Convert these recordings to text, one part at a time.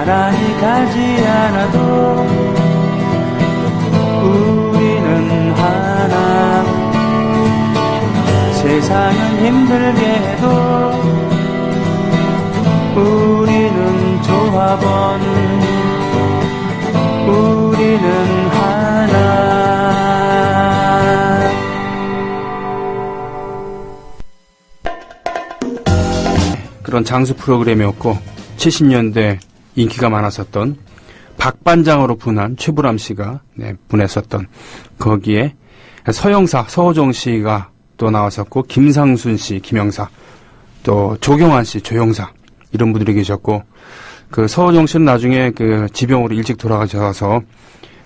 나란히 가지 않아도 우리는 하나. 세상은 힘들게 해도 우리는 조합원. 우리는 하나. 그런 장수 프로그램이었고 70년대 인기가 많았었던 박반장으로 분한 최불암 씨가 분했었던 거기에 서영사, 서호정 씨가 또 나왔었고 김상순 씨, 김영사, 또 조경환 씨, 조영사 이런 분들이 계셨고 그 서호정 씨는 나중에 그 지병으로 일찍 돌아가셔서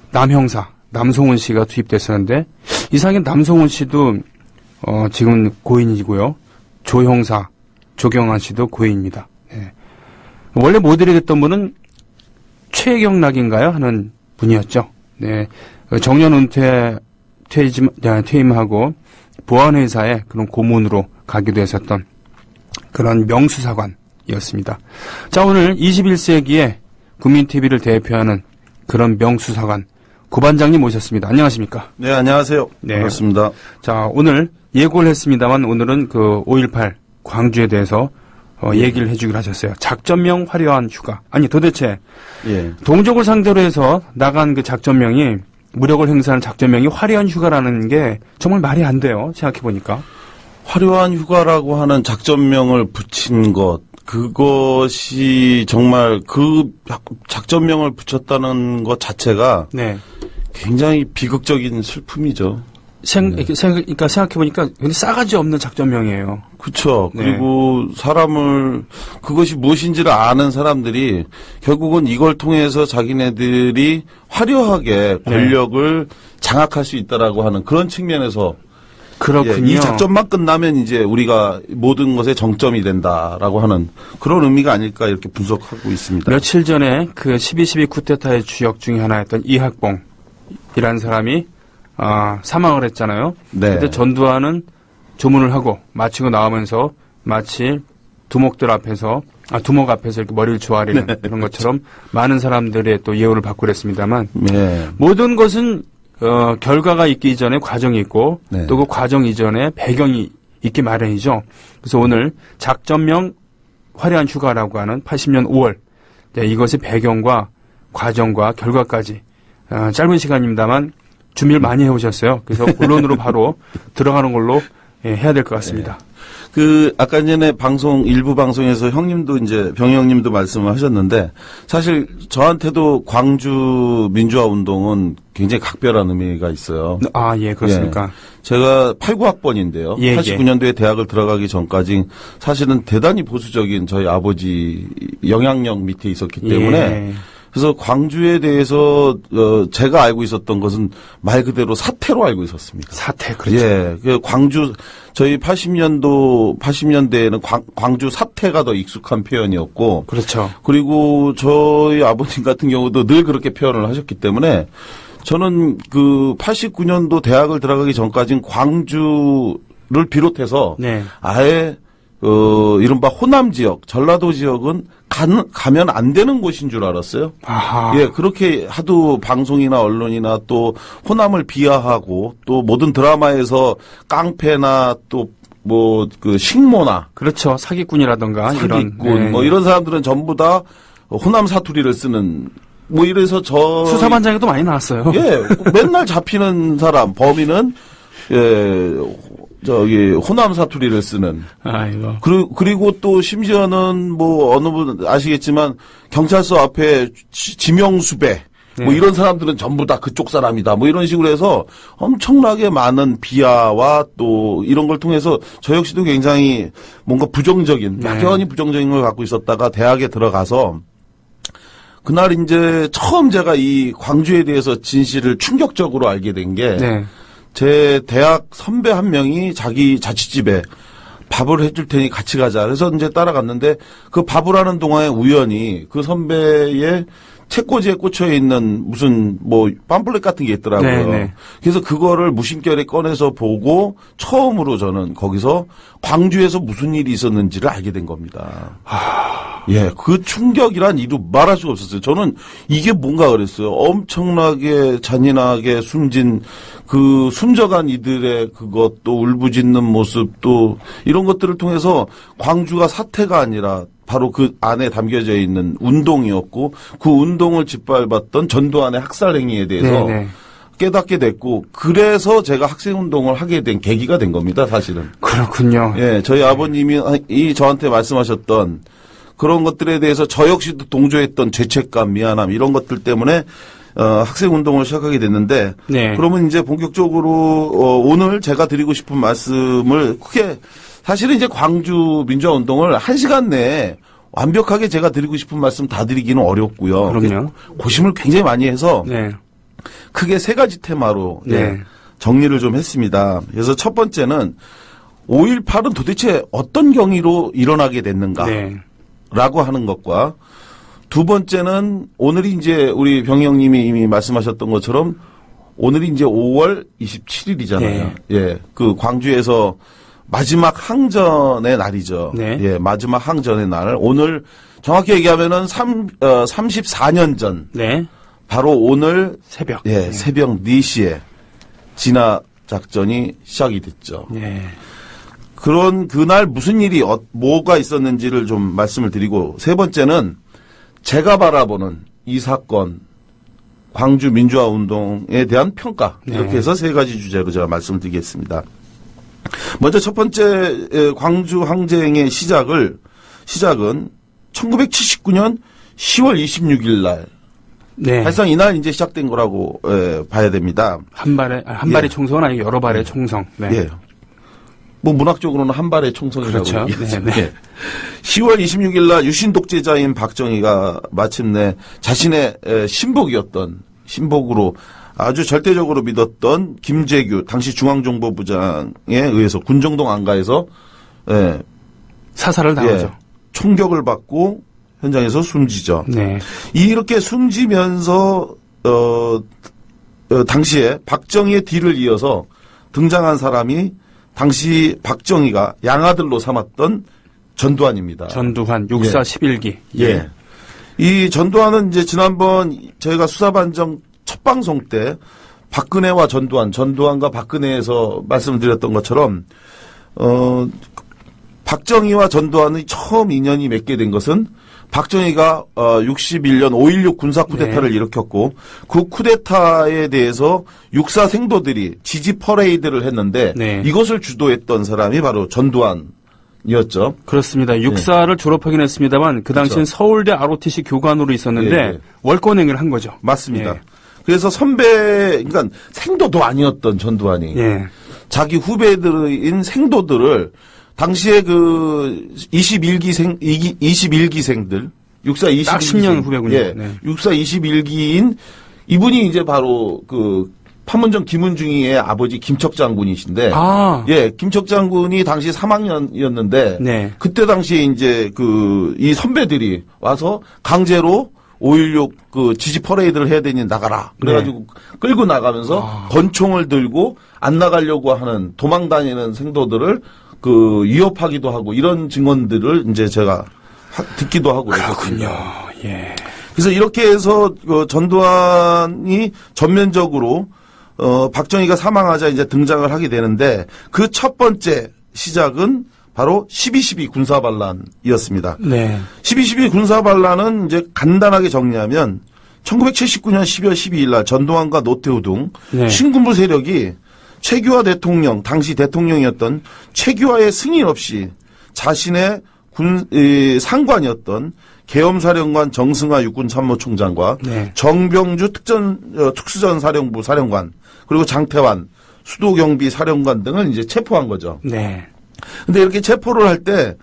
남형사, 남송훈 씨가 투입됐었는데 이상하게 남송훈 씨도 지금 고인이고요. 조형사, 조경환 씨도 고인입니다. 네. 원래 모델이 됐던 분은 최경락인가요? 하는 분이었죠. 네. 정년 은퇴, 퇴임하고 보안회사에 그런 고문으로 가기도 했었던 그런 명수사관이었습니다. 자, 오늘 21세기에 국민TV를 대표하는 그런 명수사관 고반장님 모셨습니다. 안녕하십니까? 네, 안녕하세요. 네. 반갑습니다. 자, 오늘 예고를 했습니다만 오늘은 그 5.18 광주에 대해서 얘기를 해주기로 하셨어요. 작전명 화려한 휴가. 아니 도대체 예. 동족을 상대로 해서 나간 그 작전명이 무력을 행사하는 작전명이 화려한 휴가라는 게 정말 말이 안 돼요. 생각해보니까. 화려한 휴가라고 하는 작전명을 붙인 것, 그것이 정말 그 작전명을 붙였다는 것 자체가 네. 굉장히 비극적인 슬픔이죠. 그러니까 생각해보니까 근데 싸가지 없는 작전명이에요. 그렇죠. 네. 그리고 사람을 그것이 무엇인지를 아는 사람들이 결국은 이걸 통해서 자기네들이 화려하게 권력을 장악할 수 있다라고 하는 그런 측면에서 그렇군요. 예, 이 작전만 끝나면 이제 우리가 모든 것의 정점이 된다라고 하는 그런 의미가 아닐까 이렇게 분석하고 있습니다. 며칠 전에 그 12.12 쿠데타의 주역 중에 하나였던 이학봉이라는 사람이 사망을 했잖아요. 네. 그때 전두환은 조문을 하고 마치고 나오면서 마치 두목 앞에서 이렇게 머리를 조아리는 그런 것처럼 많은 사람들의 또 예우를 받고 그랬습니다만 네. 모든 것은 결과가 있기 이전에 과정이 있고 네. 또 그 과정 이전에 배경이 있기 마련이죠. 그래서 오늘 작전명 화려한 휴가라고 하는 80년 5월 이것의 배경과 과정과 결과까지 짧은 시간입니다만 준비를 많이 해오셨어요. 그래서 본론으로 바로 들어가는 걸로 해야 될 것 같습니다. 네. 아까 전에 일부 방송에서 형님도 이제 병희 형님도 말씀을 하셨는데 사실 저한테도 광주 민주화 운동은 굉장히 각별한 의미가 있어요. 아, 예, 그렇습니까? 예. 제가 89학번인데요. 예, 89년도에 대학을 들어가기 전까지 사실은 대단히 보수적인 저희 아버지 영향력 밑에 있었기 때문에 예. 그래서 광주에 대해서 제가 알고 있었던 것은 말 그대로 사태로 알고 있었습니다. 사태, 그렇죠. 예, 그 광주 저희 80년대에는 광주 사태가 더 익숙한 표현이었고, 그렇죠. 그리고 저희 아버님 같은 경우도 늘 그렇게 표현을 하셨기 때문에 저는 그 89년도 대학을 들어가기 전까지는 광주를 비롯해서 네. 아예 이른바 호남 지역, 전라도 지역은 가면 안 되는 곳인 줄 알았어요. 아하. 예, 그렇게 하도 방송이나 언론이나 또 호남을 비하하고 또 모든 드라마에서 깡패나 또 뭐 그 식모나 그렇죠. 사기꾼이라던가 사기꾼 뭐 이런 사람들은 전부 다 호남 사투리를 쓰는 뭐 이래서 수사반장에도 많이 나왔어요. 예, 맨날 잡히는 사람 범인은 호남 사투리를 쓰는. 아이고. 그리고 또 심지어는 뭐 어느 분 아시겠지만 경찰서 앞에 지명수배. 뭐 이런 사람들은 전부 다 그쪽 사람이다. 뭐 이런 식으로 해서 엄청나게 많은 비하와 또 이런 걸 통해서 저 역시도 굉장히 뭔가 부정적인, 막연히 부정적인 걸 갖고 있었다가 대학에 들어가서 그날 이제 처음 제가 이 광주에 대해서 진실을 충격적으로 알게 된 게 제 대학 선배 한 명이 자기 자취집에 밥을 해줄 테니 같이 가자. 그래서 이제 따라갔는데 그 밥을 하는 동안에 우연히 그 선배의 책꽂이에 꽂혀 있는 무슨 뭐 팜플렛 같은 게 있더라고요. 네네. 그래서 그거를 무심결에 꺼내서 보고 처음으로 저는 거기서 광주에서 무슨 일이 있었는지를 알게 된 겁니다. 예, 그 충격이란 이루 말할 수가 없었어요. 저는 이게 뭔가 그랬어요. 엄청나게 잔인하게 숨진 그 숨져간 이들의 그것도 울부짖는 모습도 이런 것들을 통해서 광주가 사태가 아니라 바로 그 안에 담겨져 있는 운동이었고 그 운동을 짓밟았던 전두환의 학살 행위에 대해서 네네. 깨닫게 됐고 그래서 제가 학생운동을 하게 된 계기가 된 겁니다. 사실은. 그렇군요. 예, 저희 아버님이 저한테 말씀하셨던 그런 것들에 대해서 저 역시도 동조했던 죄책감, 미안함 이런 것들 때문에 학생운동을 시작하게 됐는데 네. 그러면 이제 본격적으로 오늘 제가 드리고 싶은 말씀을 크게 사실은 이제 광주 민주화운동을 1시간 내에 완벽하게 제가 드리고 싶은 말씀 다 드리기는 어렵고요. 그럼요. 고심을 굉장히 많이 해서 네. 크게 3가지 테마로 네. 정리를 좀 했습니다. 그래서 첫 번째는 5.18은 도대체 어떤 경위로 일어나게 됐는가? 네. 라고 하는 것과 두 번째는 오늘이 이제 우리 병영님이 이미 말씀하셨던 것처럼 오늘이 이제 5월 27일이잖아요. 네. 예. 그 광주에서 마지막 항전의 날이죠. 네. 예. 마지막 항전의 날. 오늘 정확히 얘기하면은 34년 전. 네. 바로 오늘 새벽. 예, 네. 새벽 4시에 진화 작전이 시작이 됐죠. 네. 그런 그날 무슨 일이 뭐가 있었는지를 좀 말씀을 드리고 세 번째는 제가 바라보는 이 사건 광주 민주화 운동에 대한 평가 네. 이렇게 해서 3가지 주제로 제가 말씀을 드리겠습니다. 먼저 첫 번째 광주 항쟁의 시작은 1979년 10월 26일 날 네. 사실상 이날 이제 시작된 거라고 봐야 됩니다. 한 발의 총성은 아니고 여러 발의 총성. 네. 예. 뭐 문학적으로는 한 발의 총성이라고 그렇죠. 얘기하죠. 네, 네. 예. 10월 26일 날 유신 독재자인 박정희가 마침내 자신의 신복으로 아주 절대적으로 믿었던 김재규 당시 중앙정보부장에 의해서 군정동 안가에서 사살을 당하죠. 총격을 받고 현장에서 숨지죠. 네. 이렇게 숨지면서 당시에 박정희의 뒤를 이어서 등장한 사람이 당시 박정희가 양아들로 삼았던 전두환입니다. 전두환 육사 11기. 예. 이 전두환은 이제 지난번 저희가 수사반정 첫 방송 때 박근혜와 전두환과 박근혜에서 말씀을 드렸던 것처럼 박정희와 전두환이 처음 인연이 맺게 된 것은 박정희가 61년 5.16 군사 쿠데타를 네. 일으켰고 그 쿠데타에 대해서 육사 생도들이 지지 퍼레이드를 했는데 네. 이것을 주도했던 사람이 바로 전두환이었죠. 그렇습니다. 육사를 졸업하긴 했습니다만 그 당시엔 그렇죠. 서울대 ROTC 교관으로 있었는데 예, 예. 월권행위를 한 거죠. 맞습니다. 예. 그래서 그러니까 생도도 아니었던 전두환이 예. 자기 후배들인 생도들을 당시에 그 21기생들, 육사 21기생. 딱 10년 후배군요. 예. 네. 육사 21기인 이분이 이제 바로 그 판문점 김은중이의 아버지 김척 장군이신데. 아. 예. 김척 장군이 당시 3학년이었는데. 네. 그때 당시에 이제 이 선배들이 와서 강제로 5.16 그 지지 퍼레이드를 해야 되니 나가라. 그래가지고 끌고 나가면서 권총을 들고 안 나가려고 하는 도망 다니는 생도들을 위협하기도 하고 이런 증언들을 이제 제가 듣기도 하고 그렇군요. 그랬습니다. 예. 그래서 이렇게 해서 전두환이 전면적으로 박정희가 사망하자 이제 등장을 하게 되는데 그 첫 번째 시작은 바로 12.12 군사반란이었습니다. 네. 12.12 군사반란은 이제 간단하게 정리하면 1979년 12월 12일 날 전두환과 노태우 등 네. 신군부 세력이 최규하 대통령, 당시 대통령이었던 최규하의 승인 없이 자신의 상관이었던 계엄사령관 정승화 육군참모총장과 네. 정병주 특수전사령부 사령관 그리고 장태환 수도경비 사령관 등을 이제 체포한 거죠. 네. 근데 이렇게 체포를 할 때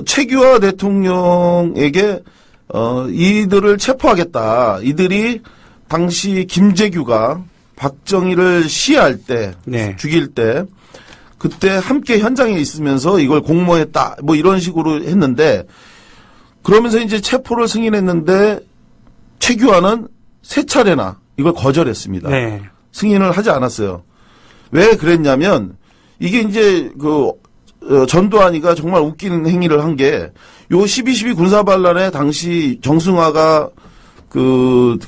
최규하 대통령에게 이들을 체포하겠다. 이들이 당시 김재규가 박정희를 시해할 때, 네. 죽일 때, 그때 함께 현장에 있으면서 이걸 공모했다. 뭐 이런 식으로 했는데, 그러면서 이제 체포를 승인했는데, 최규하는 3차례나 이걸 거절했습니다. 네. 승인을 하지 않았어요. 왜 그랬냐면, 이게 이제 전두환이가 정말 웃기는 행위를 한 게 요 12.12 군사반란에 당시 정승화가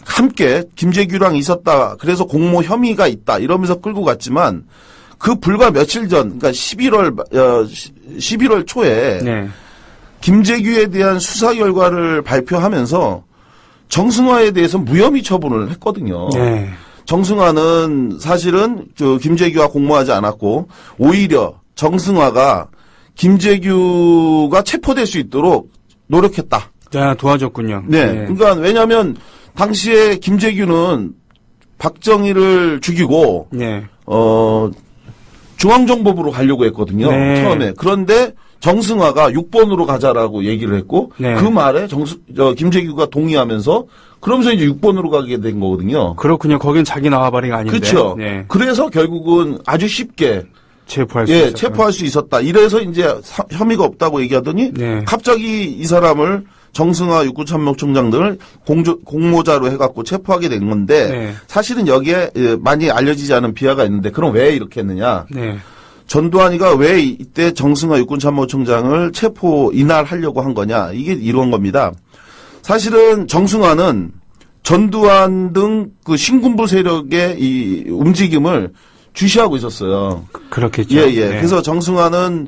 함께 김재규랑 있었다. 그래서 공모 혐의가 있다. 이러면서 끌고 갔지만 그 불과 며칠 전, 그러니까 11월 초에 네. 김재규에 대한 수사 결과를 발표하면서 정승화에 대해서 무혐의 처분을 했거든요. 네. 정승화는 사실은 김재규와 공모하지 않았고 오히려 정승화가 김재규가 체포될 수 있도록 노력했다. 자, 도와줬군요. 네. 네. 그러니까 왜냐하면 당시에 김재규는 박정희를 죽이고 네. 중앙정보부로 가려고 했거든요. 네. 처음에. 그런데 정승화가 6번으로 가자라고 얘기를 했고 네. 그 말에 김재규가 동의하면서 그러면서 이제 6번으로 가게 된 거거든요. 그렇군요. 거긴 자기 나와바리가 아닌데. 그렇죠. 네. 그래서 결국은 아주 쉽게 체포할 수 있었어요. 체포할 수 있었다. 이래서 이제 혐의가 없다고 얘기하더니 네. 갑자기 이 사람을 정승화 육군참모총장 등을 공모자로 해갖고 체포하게 된 건데 네. 사실은 여기에 많이 알려지지 않은 비하가 있는데 그럼 왜 이렇게 했느냐. 네. 전두환이가 왜 이때 정승화 육군참모총장을 체포 인할하려고 한 거냐. 이게 이런 겁니다. 사실은 정승화는 전두환 등 그 신군부 세력의 이 움직임을 주시하고 있었어요. 그렇겠죠. 예. 네. 그래서 정승화는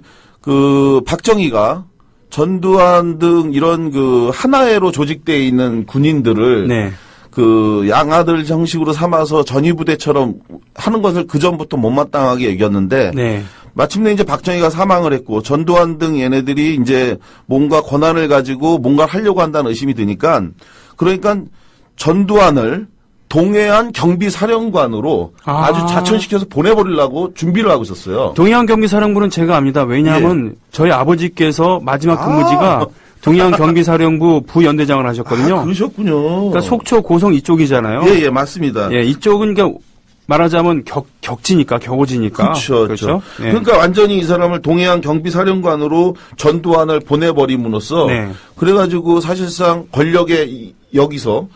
박정희가 전두환 등 이런 하나회로 조직되어 있는 군인들을 네. 양아들 형식으로 삼아서 전위부대처럼 하는 것을 그전부터 못마땅하게 여겼는데 네. 마침내 이제 박정희가 사망을 했고 전두환 등 얘네들이 이제 뭔가 권한을 가지고 뭔가를 하려고 한다는 의심이 드니까 그러니까 전두환을 동해안 경비사령관으로 아주 자천시켜서 보내버리려고 준비를 하고 있었어요. 동해안 경비사령부는 제가 압니다. 왜냐하면 저희 아버지께서 마지막 근무지가 동해안 경비사령부 부연대장을 하셨거든요. 그러셨군요. 그러니까 속초 고성 이쪽이잖아요. 예, 맞습니다. 예, 이쪽은 그러니까 말하자면 격지니까 격오지니까. 그렇죠. 예. 그러니까 완전히 이 사람을 동해안 경비사령관으로 전두환을 보내버림으로써 네. 그래가지고 사실상 권력에 여기서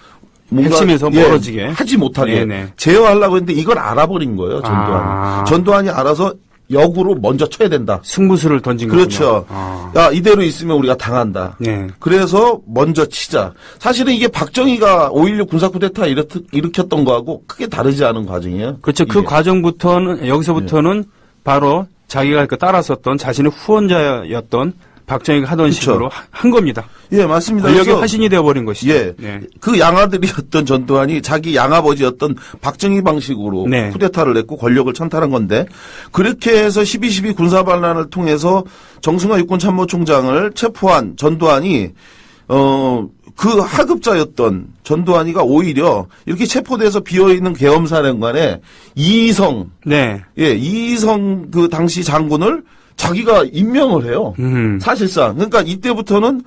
뭔가 핵심에서 멀어지게 하지 못하게 네네. 제어하려고 했는데 이걸 알아버린 거예요. 전두환이. 전두환이 알아서 역으로 먼저 쳐야 된다. 승부수를 던진 그렇죠. 거군요. 야, 이대로 있으면 우리가 당한다. 네. 그래서 먼저 치자. 사실은 이게 박정희가 5.16 군사쿠데타 일으켰던 거하고 크게 다르지 않은 과정이에요. 그렇죠. 그 과정부터는 여기서부터는 바로 자기가 따라섰던 자신의 후원자였던 박정희가 하던 그쵸. 식으로 한 겁니다. 예, 맞습니다. 권력의 그래서 화신이 되어버린 것이죠. 예. 네. 그 양아들이었던 전두환이 자기 양아버지였던 박정희 방식으로 네. 쿠데타를 했고 권력을 찬탈한 건데 그렇게 해서 12.12 군사반란을 통해서 정승화 육군참모총장을 체포한 전두환이 그 하급자였던 전두환이가 오히려 이렇게 체포돼서 비어있는 계엄사령관에 이희성 네. 이희성 그 당시 장군을 자기가 임명을 해요. 사실상. 그러니까 이때부터는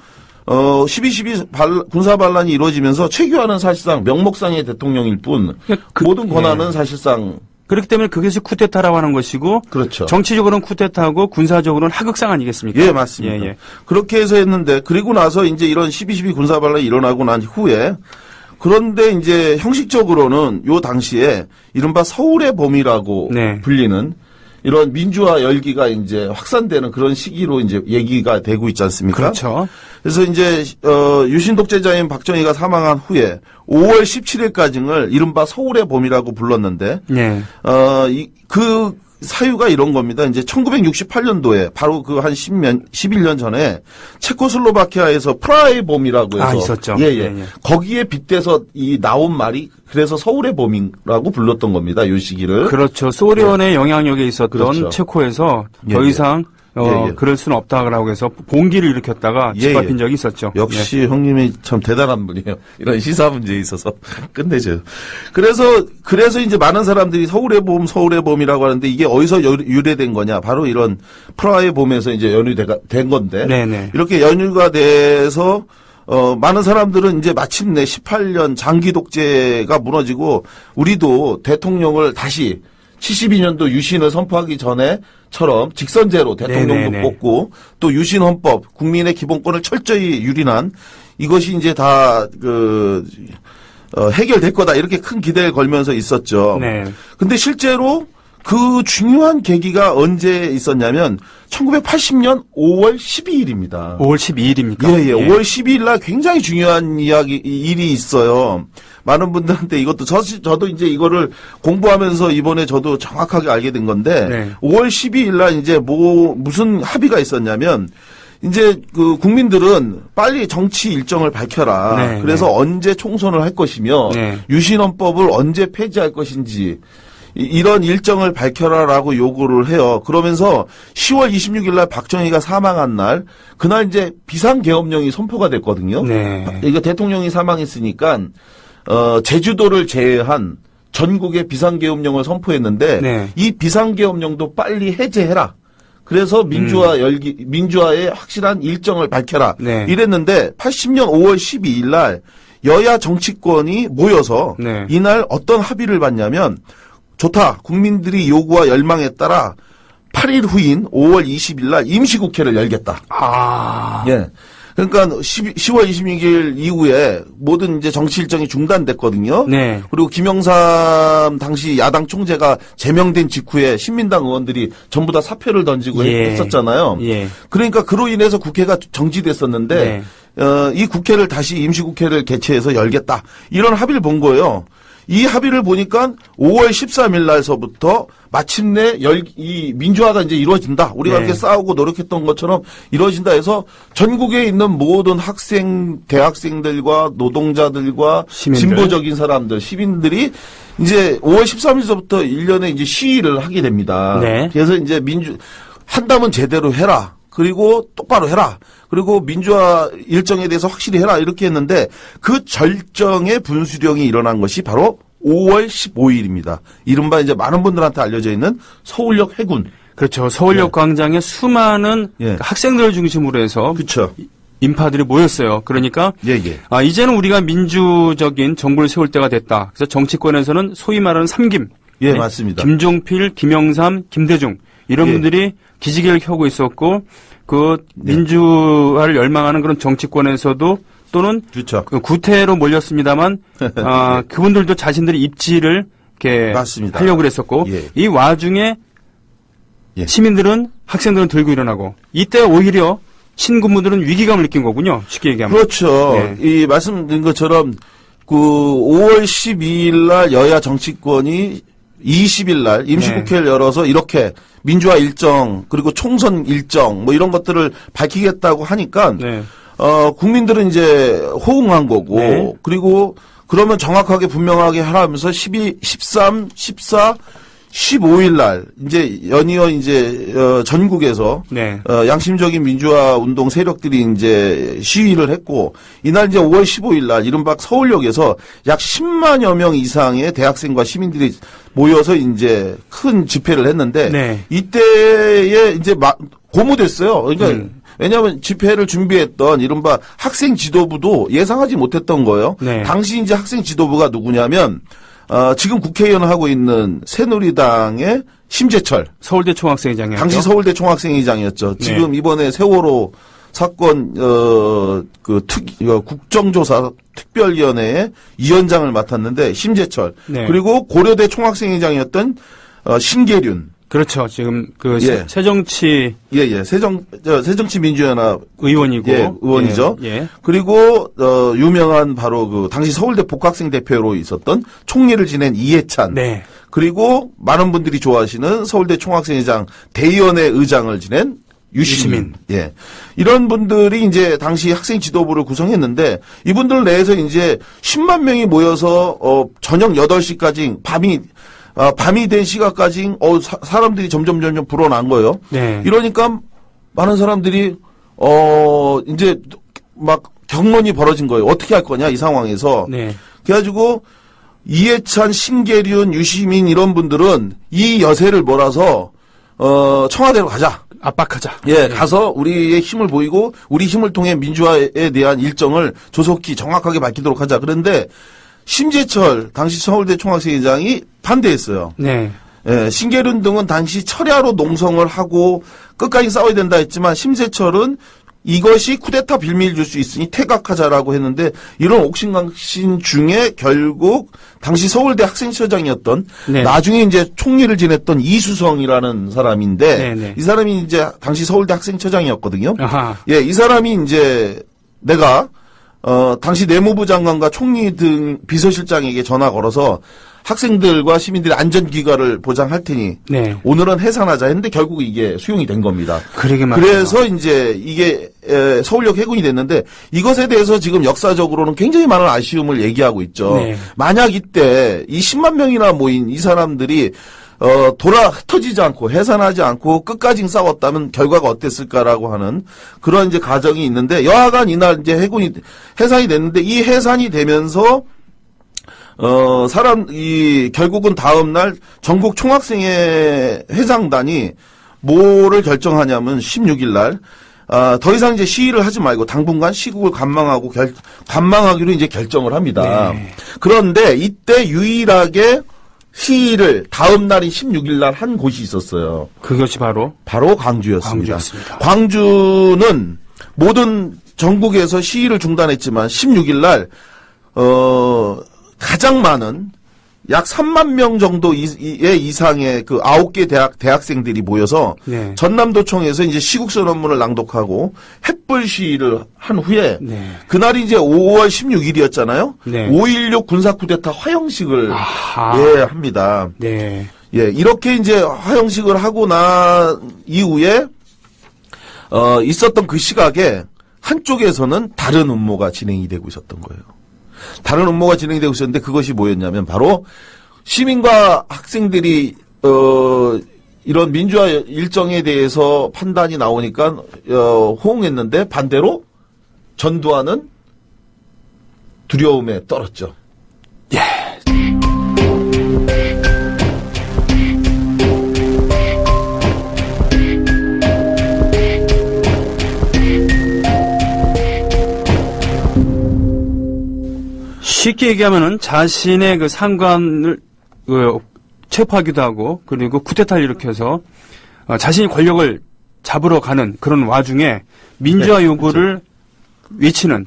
12.12 군사반란이 이루어지면서 최규하는 사실상 명목상의 대통령일 뿐 모든 권한은 사실상 그렇기 때문에 그것이 쿠데타라고 하는 것이고 그렇죠. 정치적으로는 쿠데타고 군사적으로는 하극상 아니겠습니까? 예, 맞습니다. 예. 그렇게 해서 했는데 그리고 나서 이제 이런 12.12 군사반란이 일어나고 난 후에 그런데 이제 형식적으로는 요 당시에 이른바 서울의 봄이라고 네. 불리는 이런 민주화 열기가 이제 확산되는 그런 시기로 이제 얘기가 되고 있지 않습니까? 그렇죠. 그래서 이제 유신 독재자인 박정희가 사망한 후에 5월 17일까지를 이른바 서울의 봄이라고 불렀는데 네. 그 사유가 이런 겁니다. 이제 1968년도에 바로 그 한 11년 전에 체코슬로바키아에서 프라하의 봄이라고 해서 있었죠. 예. 거기에 빗대서 나온 말이 그래서 서울의 봄이라고 불렀던 겁니다. 이 시기를. 그렇죠. 소련의 영향력에 있었던 그렇죠. 체코에서 더 이상 그럴 수는 없다라고 해서 봉기를 일으켰다가 짓밟힌 적이 있었죠. 역시 형님이 참 대단한 분이에요. 이런 시사 문제에 있어서 끝내줘요. 그래서 이제 많은 사람들이 서울의 봄이라고 하는데 이게 어디서 유래된 거냐? 바로 이런 프라하의 봄에서 이제 연유가 된 건데 네네. 이렇게 연유가 돼서 많은 사람들은 이제 마침내 18년 장기 독재가 무너지고 우리도 대통령을 다시 72년도 유신을 선포하기 전에처럼 직선제로 대통령도 네네네. 뽑고 또 유신 헌법 국민의 기본권을 철저히 유린한 이것이 이제 다 해결될 거다 이렇게 큰 기대를 걸면서 있었죠. 네. 근데 실제로 그 중요한 계기가 언제 있었냐면 1980년 5월 12일입니다. 5월 12일입니까? 예. 5월 12일 날 굉장히 중요한 일이 있어요. 많은 분들한테 이것도 저도 이제 이거를 공부하면서 이번에 저도 정확하게 알게 된 건데 네. 5월 12일 날 이제 무슨 합의가 있었냐면 이제 그 국민들은 빨리 정치 일정을 밝혀라. 네, 그래서 언제 총선을 할 것이며 네. 유신헌법을 언제 폐지할 것인지 이런 일정을 밝혀라라고 요구를 해요. 그러면서 10월 26일 날 박정희가 사망한 날 그날 이제 비상계엄령이 선포가 됐거든요. 네. 이거 대통령이 사망했으니까 제주도를 제외한 전국에 비상계엄령을 선포했는데 네. 이 비상계엄령도 빨리 해제해라. 그래서 민주화의 확실한 일정을 밝혀라. 네. 이랬는데 80년 5월 12일 날 여야 정치권이 모여서 네. 이날 어떤 합의를 봤냐면 좋다. 국민들이 요구와 열망에 따라 8일 후인 5월 20일 날 임시국회를 열겠다. 아. 예. 그러니까 10월 26일 이후에 모든 이제 정치 일정이 중단됐거든요. 네. 그리고 김영삼 당시 야당 총재가 제명된 직후에 신민당 의원들이 전부 다 사표를 던지고 예. 했었잖아요. 예. 그러니까 그로 인해서 국회가 정지됐었는데 이 국회를 다시 임시국회를 개최해서 열겠다. 이런 합의를 본 거예요. 이 합의를 보니까 5월 13일 날서부터 마침내 이 민주화가 이제 이루어진다. 우리가 네. 이렇게 싸우고 노력했던 것처럼 이루어진다 해서 전국에 있는 모든 대학생들과 노동자들과 시민들. 진보적인 사람들, 시민들이 이제 5월 13일서부터 1년에 이제 시위를 하게 됩니다. 네. 그래서 이제 한다면 제대로 해라. 그리고 똑바로 해라. 그리고 민주화 일정에 대해서 확실히 해라. 이렇게 했는데 그 절정의 분수령이 일어난 것이 바로 5월 15일입니다. 이른바 이제 많은 분들한테 알려져 있는 서울역 해군. 그렇죠. 서울역 광장에 수많은 예. 학생들을 중심으로 해서 그렇죠. 인파들이 모였어요. 그러니까 예. 이제는 우리가 민주적인 정부를 세울 때가 됐다. 그래서 정치권에서는 소위 말하는 삼김. 예, 맞습니다. 김종필, 김영삼, 김대중 이런 예. 분들이 기지개를 켜고 있었고 그 민주화를 열망하는 그런 정치권에서도 또는 그렇죠. 그 구태로 몰렸습니다만 그분들도 자신들의 입지를 이렇게 맞습니다. 하려고 그랬었고 예. 이 와중에 예. 시민들은 학생들은 들고 일어나고 이때 오히려 신군부들은 위기감을 느낀 거군요. 쉽게 얘기하면. 그렇죠. 네. 이 말씀드린 것처럼 그 5월 12일 날 여야 정치권이 20일 날 임시국회를 열어서 이렇게 민주화 일정 그리고 총선 일정 뭐 이런 것들을 밝히겠다고 하니까 네. 국민들은 이제 호응한 거고 네. 그리고 그러면 정확하게 분명하게 하라면서 12, 13, 14, 15일 날 이제 연이어 이제 전국에서 네. 양심적인 민주화 운동 세력들이 이제 시위를 했고 이날 이제 5월 15일 날 이른바 서울역에서 약 10만여 명 이상의 대학생과 시민들이 모여서 이제 큰 집회를 했는데 네. 이때에 이제 고무됐어요. 그러니까 왜냐하면 집회를 준비했던 이른바 학생 지도부도 예상하지 못했던 거예요. 네. 당시 이제 학생 지도부가 누구냐면 지금 국회의원을 하고 있는 새누리당의 심재철. 서울대 총학생회장이었죠. 당시 서울대 총학생회장이었죠. 네. 지금 이번에 세월호 사건, 국정조사 특별위원회의 위원장을 맡았는데 심재철. 네. 그리고 고려대 총학생회장이었던 신계륜. 그렇죠. 지금 그 예. 새정치 새정치민주연합 의원이고 예, 의원이죠. 예. 그리고 유명한 바로 그 당시 서울대 복학생 대표로 있었던 총리를 지낸 이해찬. 네. 그리고 많은 분들이 좋아하시는 서울대 총학생회장 대의원회 의장을 지낸 유시민. 예. 이런 분들이 이제 당시 학생 지도부를 구성했는데 이분들 내에서 이제 10만 명이 모여서 저녁 8시까지 밤이 된 시각까지 사람들이 점점 불어난 거예요. 네. 이러니까 많은 사람들이 이제 막 격론이 벌어진 거예요. 어떻게 할 거냐 이 상황에서. 네. 그래가지고 이해찬, 신계륜, 유시민 이런 분들은 이 여세를 몰아서 청와대로 가자. 압박하자. 예, 가서 우리의 힘을 보이고 우리 힘을 통해 민주화에 대한 일정을 조속히 정확하게 밝히도록 하자. 그런데 심재철 당시 서울대 총학생회장이 반대했어요. 네. 예, 신계륜 등은 당시 철야로 농성을 하고 끝까지 싸워야 된다 했지만 심재철은 이것이 쿠데타 빌미를 줄 수 있으니 퇴각하자라고 했는데 이런 옥신각신 중에 결국 당시 서울대 학생처장이었던 네. 나중에 이제 총리를 지냈던 이수성이라는 사람인데 네네. 이 사람이 이제 당시 서울대 학생처장이었거든요. 아하. 예, 이 사람이 이제 내가 당시 내무부 장관과 총리 등 비서실장에게 전화 걸어서 학생들과 시민들의 안전기가를 보장할 테니 네. 오늘은 해산하자 했는데 결국 이게 수용이 된 겁니다. 그러게 말이에요. 그래서 이제 이게 서울역 해군이 됐는데 이것에 대해서 지금 역사적으로는 굉장히 많은 아쉬움을 얘기하고 있죠. 네. 만약 이때 이 10만 명이나 모인 이 사람들이 흩어지지 않고 해산하지 않고 끝까지 싸웠다면 결과가 어땠을까라고 하는 그런 이제 가정이 있는데 여하간 이날 이제 해군이 해산이 됐는데 이 해산이 되면서 결국은 다음날 전국 총학생회 회장단이 뭐를 결정하냐면 16일 날, 더 이상 이제 시위를 하지 말고 당분간 시국을 관망하기로 이제 결정을 합니다. 네. 그런데 이때 유일하게 시위를 다음 날인 16일 날 한 곳이 있었어요. 그것이 바로 광주였습니다. 광주였습니다. 광주는 모든 전국에서 시위를 중단했지만 16일 날, 가장 많은 약 3만 명 정도 이상의 그 9개 대학생들이 모여서 네. 전남도청에서 이제 시국선언문을 낭독하고 햇불 시위를 한 후에 네. 그날이 이제 5월 16일이었잖아요. 네. 5.16 군사쿠데타 화형식을 아하. 예, 합니다. 네. 예, 이렇게 이제 화형식을 하고 난 이후에 있었던 그 시각에 한쪽에서는 다른 음모가 진행이 되고 있었던 거예요. 다른 음모가 진행이 되고 있었는데 그것이 뭐였냐면 바로 시민과 학생들이 이런 민주화 일정에 대해서 판단이 나오니까 호응했는데 반대로 전두환은 두려움에 떨었죠. 예. 쉽게 얘기하면은 자신의 그 상관을 체포하기도 하고 그리고 쿠데타를 일으켜서 자신이 권력을 잡으러 가는 그런 와중에 민주화 네, 요구를 외치는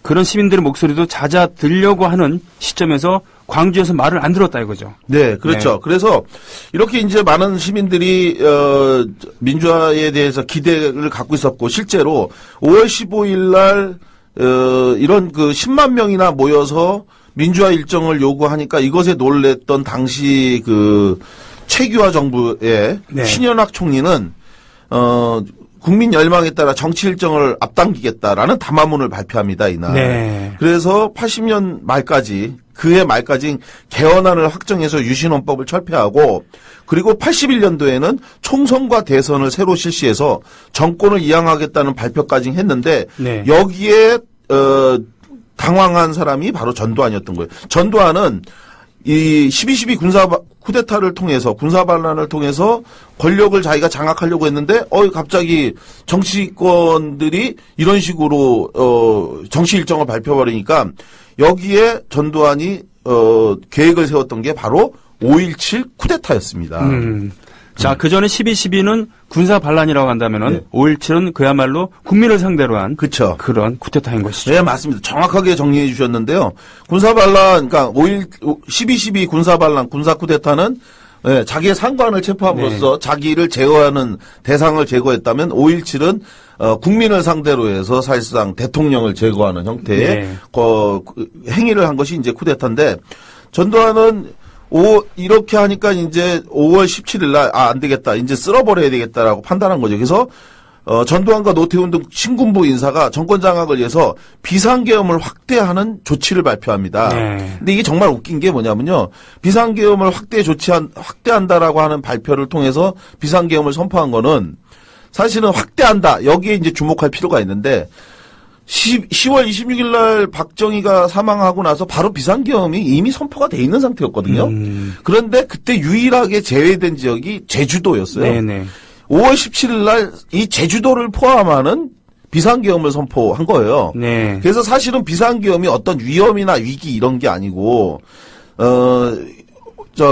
그런 시민들의 목소리도 잦아들려고 하는 시점에서 광주에서 말을 안 들었다 이거죠. 네, 그렇죠. 네. 그래서 이렇게 이제 많은 시민들이 민주화에 대해서 기대를 갖고 있었고 실제로 5월 15일 날 이런 그 10만 명이나 모여서 민주화 일정을 요구하니까 이것에 놀랬던 당시 그 최규하 정부의 네. 신현학 총리는 국민 열망에 따라 정치 일정을 앞당기겠다라는 담화문을 발표합니다, 이날. 네. 그래서 80년 말까지 그해 말까지 개헌안을 확정해서 유신헌법을 철폐하고 그리고 81년도에는 총선과 대선을 새로 실시해서 정권을 이양하겠다는 발표까지 했는데 네. 여기에 당황한 사람이 바로 전두환이었던 거예요. 전두환은 이 12.12 쿠데타를 통해서 군사반란을 통해서 권력을 자기가 장악하려고 했는데 갑자기 정치권들이 이런 식으로 정치 일정을 발표버리니까 여기에 전두환이 계획을 세웠던 게 바로 5.17 쿠데타였습니다. 자, 그 전에 12.12는 군사 반란이라고 한다면은 네. 5.17은 그야말로 국민을 상대로 한 그렇죠. 그런 쿠데타인 것이죠. 네, 맞습니다. 정확하게 정리해 주셨는데요. 군사반란, 그러니까 12.12 군사반란, 군사쿠데타는 네, 자기의 상관을 체포함으로써 자기를 제거하는 대상을 제거했다면 5.17은 국민을 상대로 해서 사실상 대통령을 제거하는 형태의 네. 행위를 한 것이 이제 쿠데타인데 전두환은 이렇게 하니까 이제 5월 17일 날, 안 되겠다. 이제 쓸어버려야 되겠다라고 판단한 거죠. 그래서, 전두환과 노태우 등 신군부 인사가 정권 장악을 위해서 비상계엄을 확대하는 조치를 발표합니다. 네. 근데 이게 정말 웃긴 게 뭐냐면요. 비상계엄을 확대한다라고 하는 발표를 통해서 비상계엄을 선포한 거는 사실은 확대한다. 여기에 이제 주목할 필요가 있는데 10월 26일 날 박정희가 사망하고 나서 바로 비상계엄이 이미 선포가 돼 있는 상태였거든요. 그런데 그때 유일하게 제외된 지역이 제주도였어요. 네네. 5월 17일 날 이 제주도를 포함하는 비상계엄을 선포한 거예요. 네. 그래서 사실은 비상계엄이 어떤 위험이나 위기 이런 게 아니고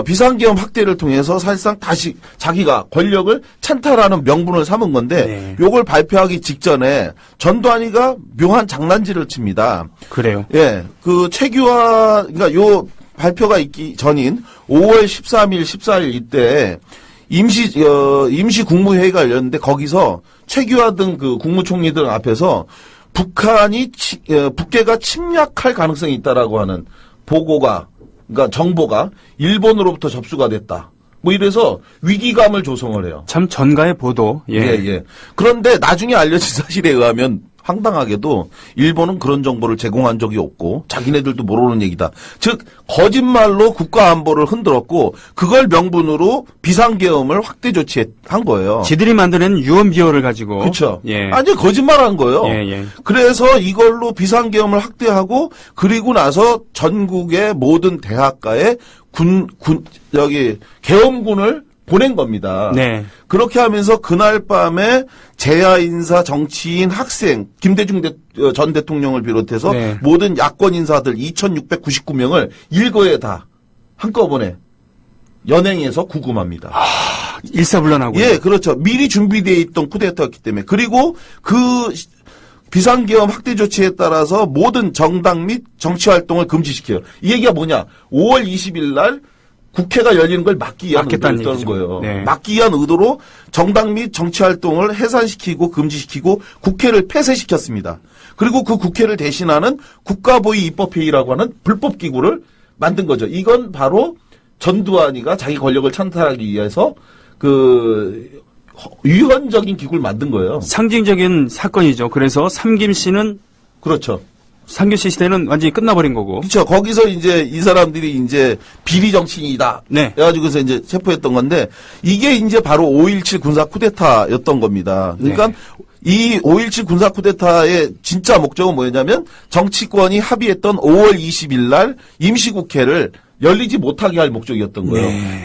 비상계엄 확대를 통해서 사실상 다시 자기가 권력을 찬탈하는 명분을 삼은 건데 네. 요걸 발표하기 직전에 전두환이가 묘한 장난질을 칩니다. 그래요. 예, 그 최규하 그러니까 요 발표가 있기 전인 5월 13일, 14일 이때 임시 국무회의가 열렸는데 거기서 최규하 등 그 국무총리들 앞에서 북한이 북계가 침략할 가능성이 있다라고 하는 보고가 그러니까 정보가 일본으로부터 접수가 됐다. 뭐 이래서 위기감을 조성을 해요. 참 전가의 보도. 예. 예. 그런데 나중에 알려진 사실에 의하면 황당하게도 일본은 그런 정보를 제공한 적이 없고 자기네들도 모르는 얘기다. 즉 거짓말로 국가 안보를 흔들었고 그걸 명분으로 비상계엄을 확대 조치한 거예요. 지들이 만드는 유언비어를 가지고. 그렇죠. 예. 아니 거짓말한 거예요. 예. 그래서 이걸로 비상계엄을 확대하고 그리고 나서 전국의 모든 대학가에 여기 계엄군을 보낸 겁니다. 네. 그렇게 하면서 그날 밤에 재야 인사, 정치인, 학생, 김대중 전 대통령을 비롯해서 네. 모든 야권 인사들 2,699명을 일거에 다 한꺼번에 연행해서 구금합니다. 일사불란하고. 예, 그렇죠. 미리 준비되어 있던 쿠데타였기 때문에. 그리고 그 비상계엄 확대 조치에 따라서 모든 정당 및 정치활동을 금지시켜요. 이 얘기가 뭐냐. 5월 20일 날 국회가 열리는 걸 막기 위한 막겠다는 의도였던 얘기죠. 거예요. 네. 막기 위한 의도로 정당 및 정치활동을 해산시키고 금지시키고 국회를 폐쇄시켰습니다. 그리고 그 국회를 대신하는 국가보위 입법회의라고 하는 불법기구를 만든 거죠. 이건 바로 전두환이가 자기 권력을 찬탈하기 위해서 그 위헌적인 기구를 만든 거예요. 상징적인 사건이죠. 그래서 삼김 씨는 그렇죠. 삼김 씨 시대는 완전히 끝나버린 거고. 그렇죠. 거기서 이제 이 사람들이 이제 비리 정치인이다. 네. 해가지고서 이제 체포했던 건데 이게 이제 바로 5.17 군사 쿠데타였던 겁니다. 그러니까 네. 이 5.17 군사 쿠데타의 진짜 목적은 뭐였냐면 정치권이 합의했던 5월 20일 날 임시국회를 열리지 못하게 할 목적이었던 거예요. 네.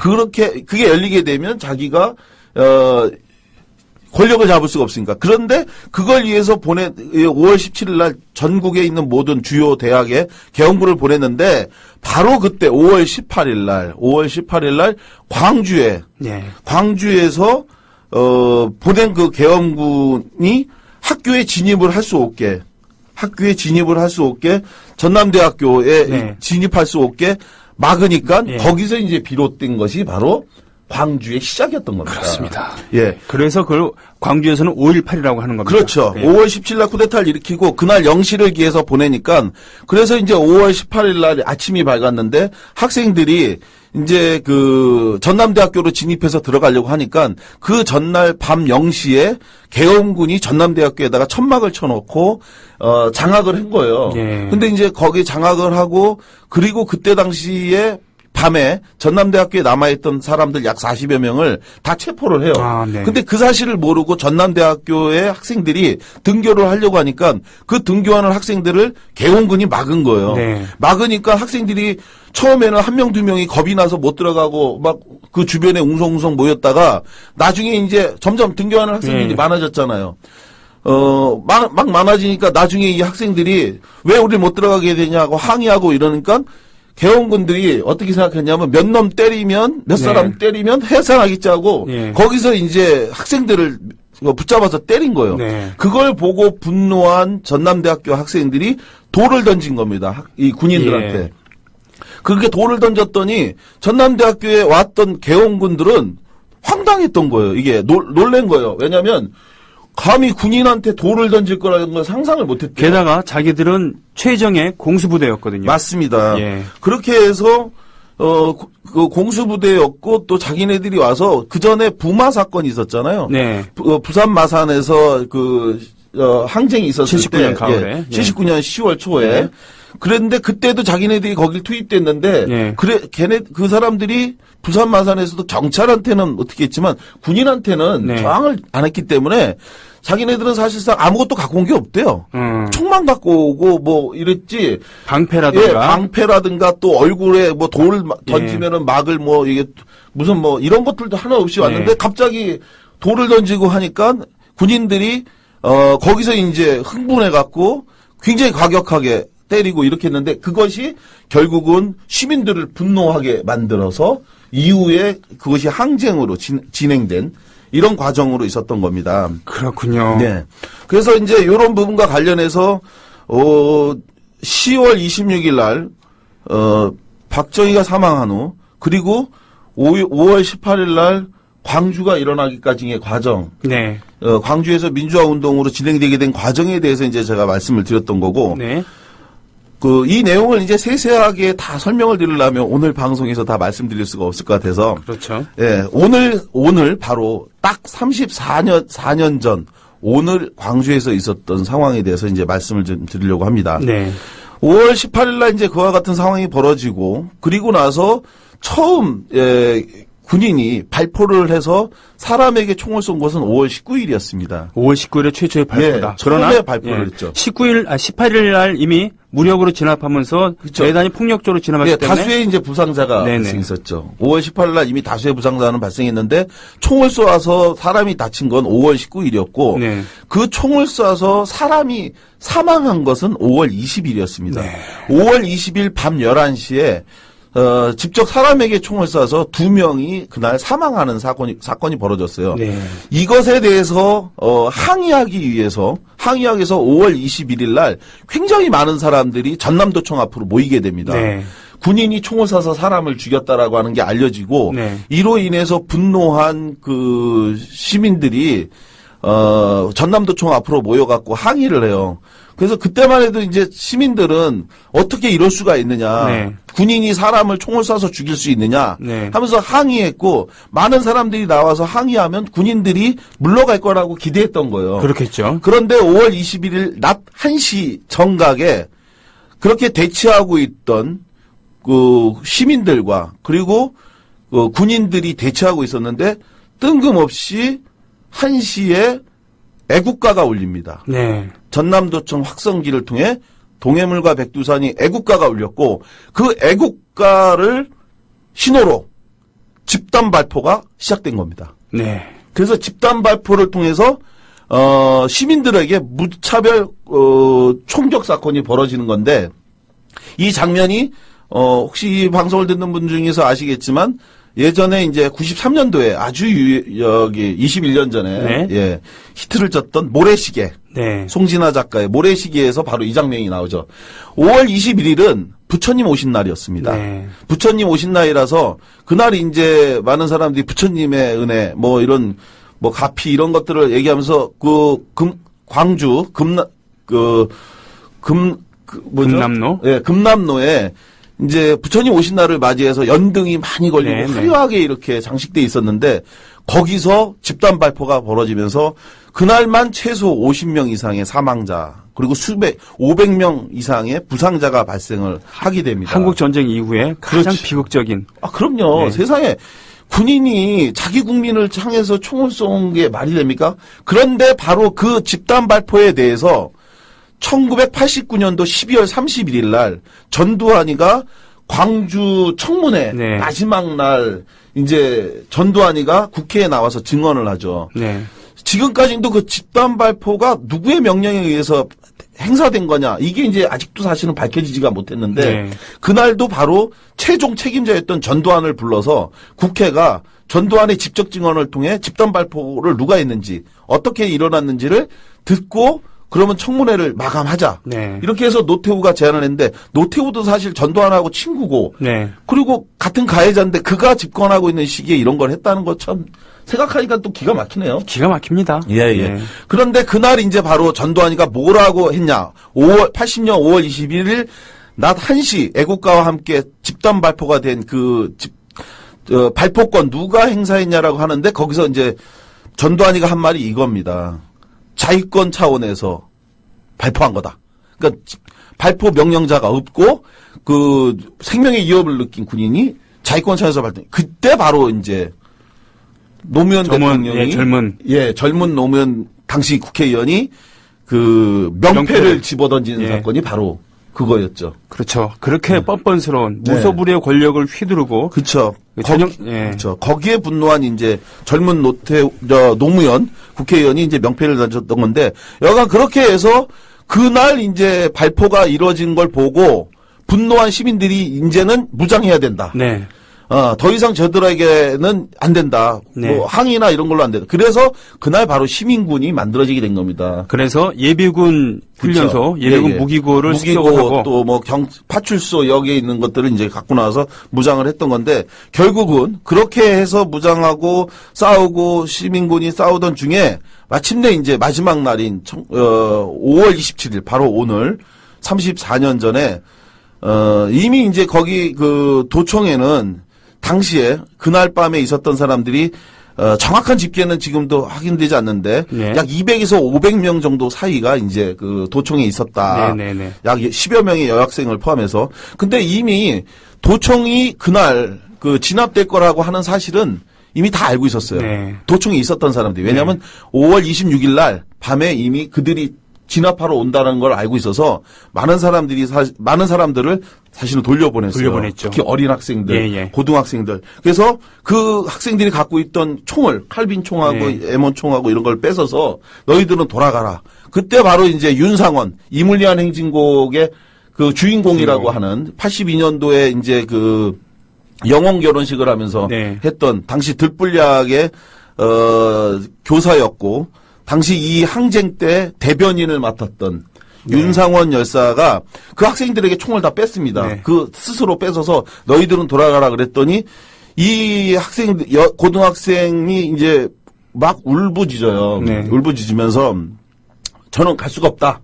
그게 열리게 되면 자기가 권력을 잡을 수가 없으니까. 그런데 그걸 위해서 5월 17일 날 전국에 있는 모든 주요 대학에 계엄군을 보냈는데 바로 그때 5월 18일 날 광주에서 보낸 그 계엄군이 학교에 진입을 할 수 없게 전남대학교에 네. 진입할 수 없게 막으니까 예. 거기서 이제 비롯된 것이 바로 광주의 시작이었던 겁니다. 그렇습니다. 예. 그래서 그걸 광주에서는 5.18이라고 하는 겁니다. 그렇죠. 네. 5월 17일 날 쿠데타를 일으키고 그날 0시를 기해서 보내니까 그래서 이제 5월 18일 날 아침이 밝았는데 학생들이 이제 그 전남대학교로 진입해서 들어가려고 하니까 그 전날 밤 0시에 계엄군이 전남대학교에다가 천막을 쳐놓고 장악을 한 거예요. 예. 근데 이제 거기 장악을 하고 그리고 그때 당시에 밤에 전남대학교에 남아있던 사람들 약 40여 명을 다 체포를 해요. 아, 네. 근데 그 사실을 모르고 전남대학교의 학생들이 등교를 하려고 하니까 그 등교하는 학생들을 계엄군이 막은 거예요. 네. 막으니까 학생들이 처음에는 한 명, 두 명이 겁이 나서 못 들어가고 막 그 주변에 웅성웅성 모였다가 나중에 이제 점점 등교하는 학생들이 네. 많아졌잖아요. 막 많아지니까 나중에 이 학생들이 왜 우리 못 들어가게 되냐고 항의하고 이러니까 계엄군들이 어떻게 생각했냐면 몇 놈 때리면 몇 사람 때리면 해산하겠자고 예. 거기서 이제 학생들을 붙잡아서 때린 거예요. 네. 그걸 보고 분노한 전남대학교 학생들이 돌을 던진 겁니다. 이 군인들한테. 예. 그렇게 돌을 던졌더니 전남대학교에 왔던 계엄군들은 황당했던 거예요. 이게 놀란 거예요. 왜냐하면 감히 군인한테 돌을 던질 거라는 걸 상상을 못했대요. 게다가 자기들은 최정의 공수부대였거든요. 맞습니다. 예. 그렇게 해서 그 공수부대였고 또 자기네들이 와서 그 전에 부마 사건이 있었잖아요. 네. 부산 마산에서 항쟁이 있었을 79년 가을에. 예. 79년 10월 초에. 예. 그랬는데 그때도 자기네들이 거길 투입됐는데 예. 그 사람들이 부산 마산에서도 경찰한테는 어떻게 했지만 군인한테는 네. 저항을 안 했기 때문에 자기네들은 사실상 아무것도 갖고 온 게 없대요. 총만 갖고 오고 뭐 이랬지. 방패라든가. 예, 방패라든가 또 얼굴에 뭐 돌을 던지면은 막을 뭐 이게 무슨 뭐 이런 것들도 하나 없이 왔는데 예. 갑자기 돌을 던지고 하니까 군인들이 거기서 이제 흥분해 갖고 굉장히 과격하게 때리고 이렇게 했는데 그것이 결국은 시민들을 분노하게 만들어서 이후에 그것이 항쟁으로 진행된 이런 과정으로 있었던 겁니다. 그렇군요. 네. 그래서 이제 이런 부분과 관련해서 10월 26일 날 박정희가 사망한 후 그리고 5월 18일 날 광주가 일어나기까지의 과정, 네. 광주에서 민주화 운동으로 진행되게 된 과정에 대해서 이제 제가 말씀을 드렸던 거고, 네. 이 내용을 이제 세세하게 다 설명을 드리려면 오늘 방송에서 다 말씀드릴 수가 없을 것 같아서, 그렇죠. 예, 오늘 바로 딱 4년 전, 오늘 광주에서 있었던 상황에 대해서 이제 말씀을 좀 드리려고 합니다. 네. 5월 18일 날 이제 그와 같은 상황이 벌어지고, 그리고 나서 처음, 군인이 발포를 해서 사람에게 총을 쏜 것은 5월 19일이었습니다. 5월 19일에 최초의 발표다. 처음에 발표를 했죠. 18일 날 이미 무력으로 진압하면서 그쵸. 대단히 폭력적으로 진압했기 때문에 다수의 이제 부상자가 네네. 발생했었죠. 5월 18일 날 이미 다수의 부상자는 발생했는데 총을 쏘아서 사람이 다친 건 5월 19일이었고 네. 그 총을 쏘아서 사람이 사망한 것은 5월 20일이었습니다. 네. 5월 20일 밤 11시에 직접 사람에게 총을 쏴서 2명이 그날 사망하는 사건이 벌어졌어요. 네. 이것에 대해서 항의하기 위해서 5월 21일 날 굉장히 많은 사람들이 전남도청 앞으로 모이게 됩니다. 네. 군인이 총을 쏴서 사람을 죽였다라고 하는 게 알려지고 네. 이로 인해서 분노한 그 시민들이 전남도청 앞으로 모여갖고 항의를 해요. 그래서 그때만 해도 이제 시민들은 어떻게 이럴 수가 있느냐. 네. 군인이 사람을 총을 쏴서 죽일 수 있느냐. 네. 하면서 항의했고 많은 사람들이 나와서 항의하면 군인들이 물러갈 거라고 기대했던 거예요. 그렇겠죠. 그런데 5월 21일 낮 1시 정각에 그렇게 대치하고 있던 그 시민들과 그리고 군인들이 대치하고 있었는데 뜬금없이 1시에 애국가가 울립니다. 네. 전남도청 확성기를 통해 동해물과 백두산이 애국가가 울렸고 그 애국가를 신호로 집단 발포가 시작된 겁니다. 네. 그래서 집단 발포를 통해서 시민들에게 무차별 총격 사건이 벌어지는 건데 이 장면이 혹시 이 방송을 듣는 분 중에서 아시겠지만 예전에 이제 93년도에 아주 여기 21년 전에 네. 예, 히트를 쳤던 모래시계 네. 송진아 작가의 모래시계에서 바로 이 장면이 나오죠. 5월 21일은 부처님 오신 날이었습니다. 네. 부처님 오신 날이라서 그날 이제 많은 사람들이 부처님의 은혜 뭐 이런 뭐 가피 이런 것들을 얘기하면서 광주 금남로? 예, 금남로에 이제 부처님 오신 날을 맞이해서 연등이 많이 걸리고 네, 네. 화려하게 이렇게 장식돼 있었는데 거기서 집단 발포가 벌어지면서 그날만 최소 50명 이상의 사망자 그리고 500명 이상의 부상자가 발생을 하게 됩니다. 한국 전쟁 이후에 가장 그렇지. 비극적인. 그럼요. 네. 세상에 군인이 자기 국민을 향해서 총을 쏜 게 말이 됩니까? 그런데 바로 그 집단 발포에 대해서 1989년도 12월 31일 날 전두환이가 광주 청문회 네. 마지막 날 이제 전두환이가 국회에 나와서 증언을 하죠. 네. 지금까지도 그 집단 발포가 누구의 명령에 의해서 행사된 거냐 이게 이제 아직도 사실은 밝혀지지가 못했는데 네. 그날도 바로 최종 책임자였던 전두환을 불러서 국회가 전두환의 직접 증언을 통해 집단 발포를 누가 했는지 어떻게 일어났는지를 듣고 그러면 청문회를 마감하자. 네. 이렇게 해서 노태우가 제안을 했는데 노태우도 사실 전두환하고 친구고 네. 그리고 같은 가해자인데 그가 집권하고 있는 시기에 이런 걸 했다는 것 참 생각하니까 또 기가 막히네요. 기가 막힙니다. 예. 네. 그런데 그날 이제 바로 전두환이가 뭐라고 했냐. 80년 5월 21일 낮 1시 애국가와 함께 집단 발포가 된 발포권 누가 행사했냐라고 하는데 거기서 이제 전두환이가 한 말이 이겁니다. 자위권 차원에서 발포한 거다. 그러니까 발포 명령자가 없고 그 생명의 위협을 느낀 군인이 자위권 차원에서 발포. 그때 바로 이제 노무현 대통령이 젊은 노무현 당시 국회의원이 그 명패를 집어던지는 사건이 바로 그거였죠. 그렇죠. 그렇게 뻔뻔스러운 무소불위의 권력을 휘두르고 그렇죠. 그렇죠. 거기에 분노한 이제 젊은 노무현 국회의원이 이제 명패를 던졌던 건데 여간 그렇게 해서 그날 이제 발포가 이루어진 걸 보고 분노한 시민들이 이제는 무장해야 된다. 네. 더 이상 저들에게는 안 된다. 네. 뭐 항의나 이런 걸로 안 된다. 그래서 그날 바로 시민군이 만들어지게 된 겁니다. 그래서 예비군 훈련소, 그쵸. 예비군 예, 예. 무기고를 무기고 습격하고 또 뭐 파출소 여기에 있는 것들을 이제 갖고 나와서 무장을 했던 건데 결국은 그렇게 해서 무장하고 싸우고 시민군이 싸우던 중에 마침내 이제 마지막 날인 5월 27일 바로 오늘 34년 전에 이미 이제 거기 그 도청에는 당시에 그날 밤에 있었던 사람들이 정확한 집계는 지금도 확인되지 않는데 네. 약 200에서 500명 정도 사이가 이제 그 도청에 있었다. 네네네. 약 10여 명의 여학생을 포함해서. 근데 이미 도청이 그날 그 진압될 거라고 하는 사실은 이미 다 알고 있었어요. 네. 도청에 있었던 사람들이. 왜냐하면 5월 26일 날 밤에 이미 그들이 진압하러 온다는 걸 알고 있어서 많은 사람들을 사실은 돌려보냈어요. 돌려보냈죠. 특히 어린 학생들, 예, 예. 고등학생들. 그래서 그 학생들이 갖고 있던 총을 칼빈 총하고 네. M1 총하고 이런 걸 뺏어서 너희들은 돌아가라. 그때 바로 이제 윤상원 이물리한 행진곡의 그 주인공이라고 하는 82년도에 이제 그 영혼 결혼식을 하면서 네. 했던 당시 들불약의 교사였고 당시 이 항쟁 때 대변인을 맡았던 네. 윤상원 열사가 그 학생들에게 총을 다 뺐습니다. 네. 그 스스로 뺏어서 너희들은 돌아가라 그랬더니 이 고등학생이 이제 막 울부짖어요. 네. 울부짖으면서 저는 갈 수가 없다.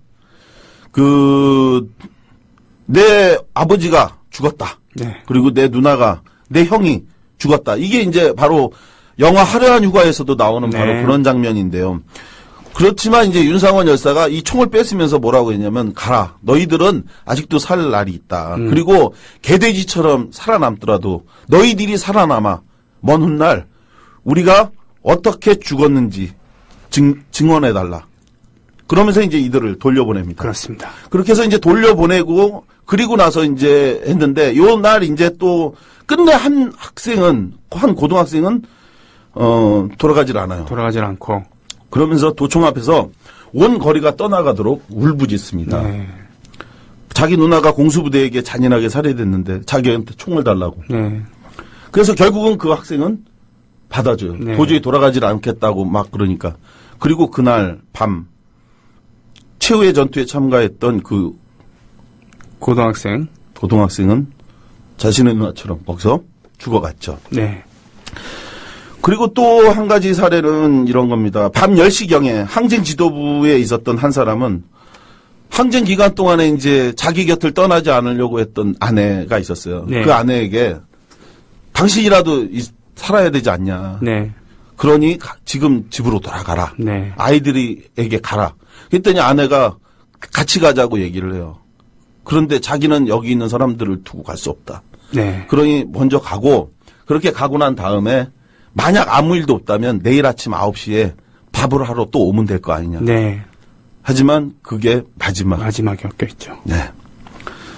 내 아버지가 죽었다. 네. 그리고 내 누나가, 내 형이 죽었다. 이게 이제 바로 영화 화려한 휴가에서도 나오는 바로 네. 그런 장면인데요. 그렇지만 이제 윤상원 열사가 이 총을 뺐으면서 뭐라고 했냐면 가라. 너희들은 아직도 살 날이 있다. 그리고 개돼지처럼 살아남더라도 너희들이 살아남아 먼 훗날 우리가 어떻게 죽었는지 증언해달라. 그러면서 이제 이들을 돌려보냅니다. 그렇습니다. 그렇게 해서 이제 돌려보내고 그리고 나서 이제 했는데 요 날 이제 또 끝내 한 고등학생은 돌아가질 않아요. 돌아가질 않고. 그러면서 도청 앞에서 온 거리가 떠나가도록 울부짖습니다. 네. 자기 누나가 공수부대에게 잔인하게 살해됐는데 자기한테 총을 달라고. 네. 그래서 결국은 그 학생은 받아줘요. 네. 도저히 돌아가질 않겠다고 막 그러니까. 그리고 그날 밤 최후의 전투에 참가했던 그 고등학생은 자신의 누나처럼 거기서 죽어갔죠. 네. 그리고 또 한 가지 사례는 이런 겁니다. 밤 10시경에 항쟁 지도부에 있었던 한 사람은 항쟁 기간 동안에 이제 자기 곁을 떠나지 않으려고 했던 아내가 있었어요. 네. 그 아내에게 당신이라도 살아야 되지 않냐. 네. 그러니 지금 집으로 돌아가라. 네. 아이들에게 가라. 그랬더니 아내가 같이 가자고 얘기를 해요. 그런데 자기는 여기 있는 사람들을 두고 갈 수 없다. 네. 그러니 먼저 가고 그렇게 가고 난 다음에 만약 아무 일도 없다면 내일 아침 9시에 밥을 하러 또 오면 될 거 아니냐. 네. 하지만 그게 마지막이었겠죠. 네.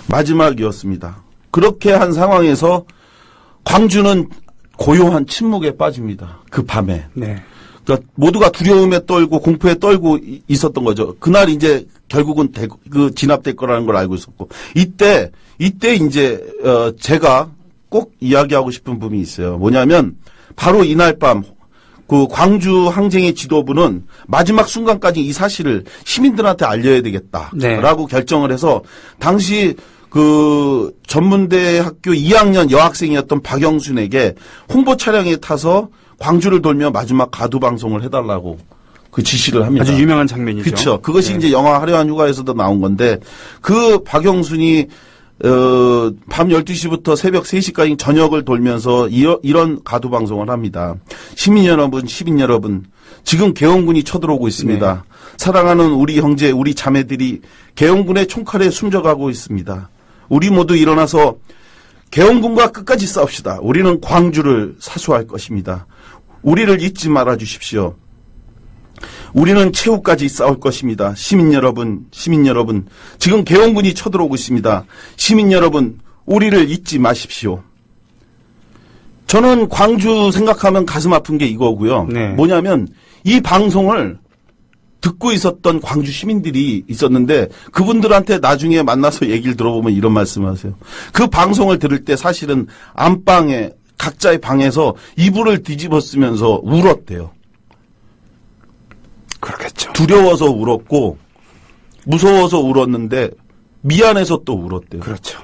마지막이었습니다. 그렇게 한 상황에서 광주는 고요한 침묵에 빠집니다. 그 밤에. 네. 그러니까 모두가 두려움에 떨고 공포에 떨고 있었던 거죠. 그날 이제 결국은 진압될 거라는 걸 알고 있었고 이때 이제 제가 꼭 이야기하고 싶은 부분이 있어요. 뭐냐면 바로 이날 밤 그 광주 항쟁의 지도부는 마지막 순간까지 이 사실을 시민들한테 알려야 되겠다라고 네. 결정을 해서 당시 그 전문대 학교 2학년 여학생이었던 박영순에게 홍보 차량에 타서 광주를 돌며 마지막 가두 방송을 해달라고 그 지시를 합니다. 아주 유명한 장면이죠. 그렇죠. 그것이 네. 이제 영화 화려한 휴가에서도 나온 건데 그 박영순이 밤 12시부터 새벽 3시까지 저녁을 돌면서 이런 가두 방송을 합니다. 시민 여러분, 지금 개헌군이 쳐들어오고 있습니다. 네. 사랑하는 우리 형제, 우리 자매들이 개헌군의 총칼에 숨져가고 있습니다. 우리 모두 일어나서 개헌군과 끝까지 싸웁시다. 우리는 광주를 사수할 것입니다. 우리를 잊지 말아 주십시오. 우리는 최후까지 싸울 것입니다. 시민 여러분, 지금 개헌군이 쳐들어오고 있습니다. 시민 여러분, 우리를 잊지 마십시오. 저는 광주 생각하면 가슴 아픈 게 이거고요. 네. 뭐냐면 이 방송을 듣고 있었던 광주 시민들이 있었는데 그분들한테 나중에 만나서 얘기를 들어보면 이런 말씀하세요. 그 방송을 들을 때 사실은 안방에 각자의 방에서 이불을 뒤집어 쓰면서 울었대요. 그렇겠죠. 두려워서 울었고 무서워서 울었는데 미안해서 또 울었대요. 그렇죠.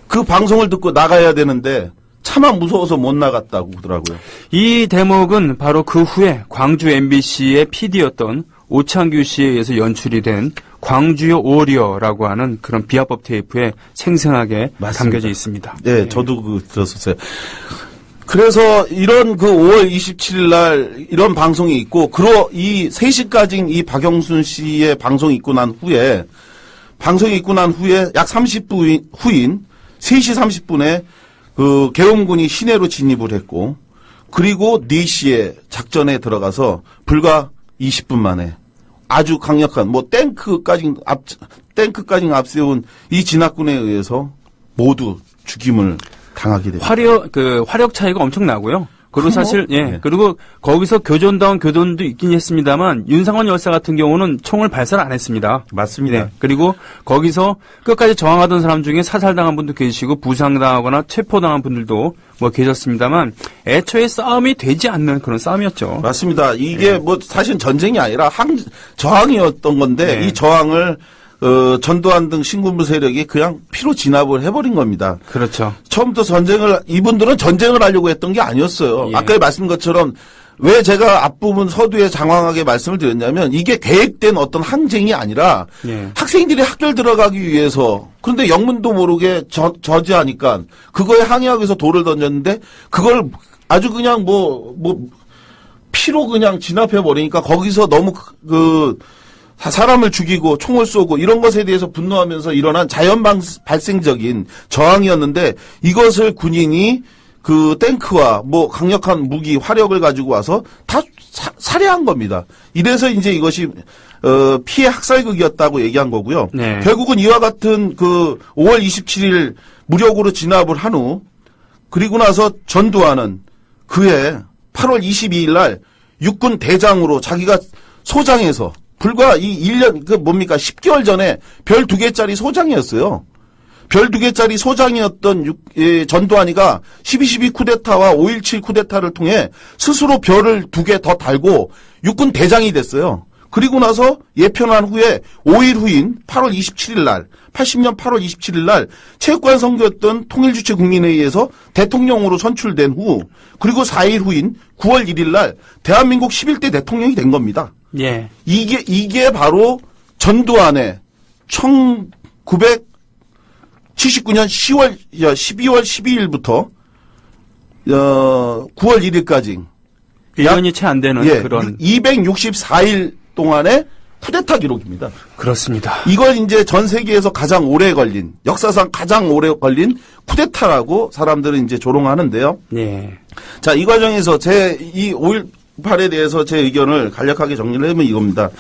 그 방송을 듣고 나가야 되는데 차마 무서워서 못 나갔다고 그러더라고요. 이 대목은 바로 그 후에 광주 MBC의 PD였던 오창규 씨에 의해서 연출이 된 광주요 오리어라고 하는 그런 비하법 테이프에 생생하게 맞습니다. 담겨져 있습니다. 네, 저도 들었었어요. 그래서 이런 그 5월 27일 날 이런 방송이 있고, 이 3시까지 이 박영순 씨의 방송이 있고 난 후에, 약 30분 후인 3시 30분에 그 계엄군이 시내로 진입을 했고, 그리고 4시에 작전에 들어가서 불과 20분 만에 아주 강력한 탱크까지 앞세운 이 진압군에 의해서 모두 죽임을 당하게 됩니다. 화력 차이가 엄청 나고요. 그리고 사실, 네. 그리고 거기서 교전다운 교전도 있긴 했습니다만, 윤상원 열사 같은 경우는 총을 발사를 안 했습니다. 맞습니다. 네. 그리고 거기서 끝까지 저항하던 사람 중에 사살당한 분도 계시고, 부상당하거나 체포당한 분들도 계셨습니다만, 애초에 싸움이 되지 않는 그런 싸움이었죠. 맞습니다. 이게 사실 전쟁이 아니라 저항이었던 건데, 네. 이 저항을 전두환 등 신군부 세력이 그냥 피로 진압을 해버린 겁니다. 그렇죠. 처음부터 이분들은 전쟁을 하려고 했던 게 아니었어요. 예. 아까 말씀드린 것처럼 왜 제가 앞부분 서두에 장황하게 말씀을 드렸냐면 이게 계획된 어떤 항쟁이 아니라 예. 학생들이 학교를 들어가기 위해서 그런데 영문도 모르게 저지하니까 그거에 항의하기 위해서 돌을 던졌는데 그걸 아주 그냥 피로 그냥 진압해버리니까 거기서 너무 사람을 죽이고 총을 쏘고 이런 것에 대해서 분노하면서 일어난 자연 발생적인 저항이었는데 이것을 군인이 그 탱크와 강력한 무기, 화력을 가지고 와서 다 살해한 겁니다. 이래서 이제 이것이 피해 학살극이었다고 얘기한 거고요. 네. 결국은 이와 같은 5월 27일 무력으로 진압을 한 후 그리고 나서 전두환은 그해 8월 22일 날 육군 대장으로 자기가 소장에서 불과 10개월 전에 별 2개짜리 소장이었어요. 별 2개짜리 소장이었던 전두환이가 12.12 쿠데타와 5.17 쿠데타를 통해 스스로 별을 2개 더 달고 육군 대장이 됐어요. 그리고 나서 예편한 후에 5일 후인 8월 27일 날, 80년 8월 27일 날 체육관 선거였던 통일주체 국민회의에서 대통령으로 선출된 후, 그리고 4일 후인 9월 1일 날 대한민국 11대 대통령이 된 겁니다. 예. 이게 바로 전두환의 1979년 12월 12일부터 9월 1일까지 1년이 채 안 되는 그런 264일 동안의 쿠데타 기록입니다. 그렇습니다. 이걸 이제 전 세계에서 가장 오래 걸린 역사상 가장 오래 걸린 쿠데타라고 사람들은 이제 조롱하는데요. 네. 자, 이 과정에서 이 5.18에 대해서 제 의견을 간략하게 정리를 해보면 이겁니다.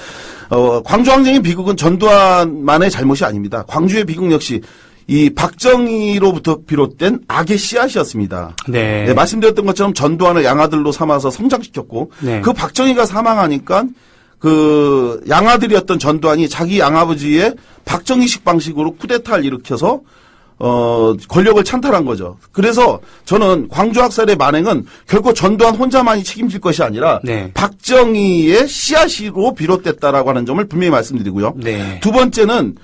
광주항쟁의 비극은 전두환만의 잘못이 아닙니다. 광주의 비극 역시 이 박정희로부터 비롯된 악의 씨앗이었습니다. 네. 네, 말씀드렸던 것처럼 전두환을 양아들로 삼아서 성장시켰고, 네. 그 박정희가 사망하니까 양아들이었던 전두환이 자기 양아버지의 박정희식 방식으로 쿠데타를 일으켜서 권력을 찬탈한 거죠. 그래서 저는 광주 학살의 만행은 결코 전두환 혼자만이 책임질 것이 아니라 네. 박정희의 씨앗으로 비롯됐다라고 하는 점을 분명히 말씀드리고요. 네. 두 번째는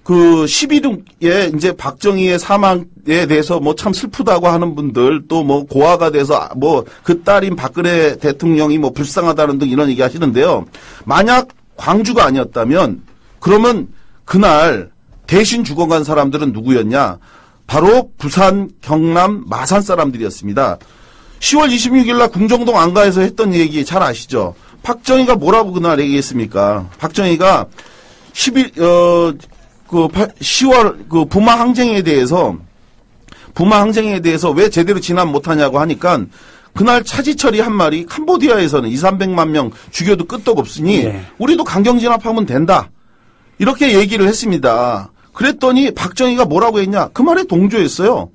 12등에 이제 박정희의 사망에 대해서 참 슬프다고 하는 분들 또 고아가 돼서 그 딸인 박근혜 대통령이 불쌍하다는 등 이런 얘기 하시는데요. 만약 광주가 아니었다면 그러면 그날 대신 죽어간 사람들은 누구였냐? 바로 부산, 경남, 마산 사람들이었습니다. 10월 26일 날 궁정동 안가에서 했던 얘기 잘 아시죠? 박정희가 뭐라고 그날 얘기했습니까? 박정희가 10월 부마 항쟁에 대해서 왜 제대로 진압 못하냐고 하니까 그날 차지철이 한 말이 캄보디아에서는 200~300만 명 죽여도 끄떡 없으니 네. 우리도 강경 진압하면 된다. 이렇게 얘기를 했습니다. 그랬더니 박정희가 뭐라고 했냐? 그 말에 동조했어요.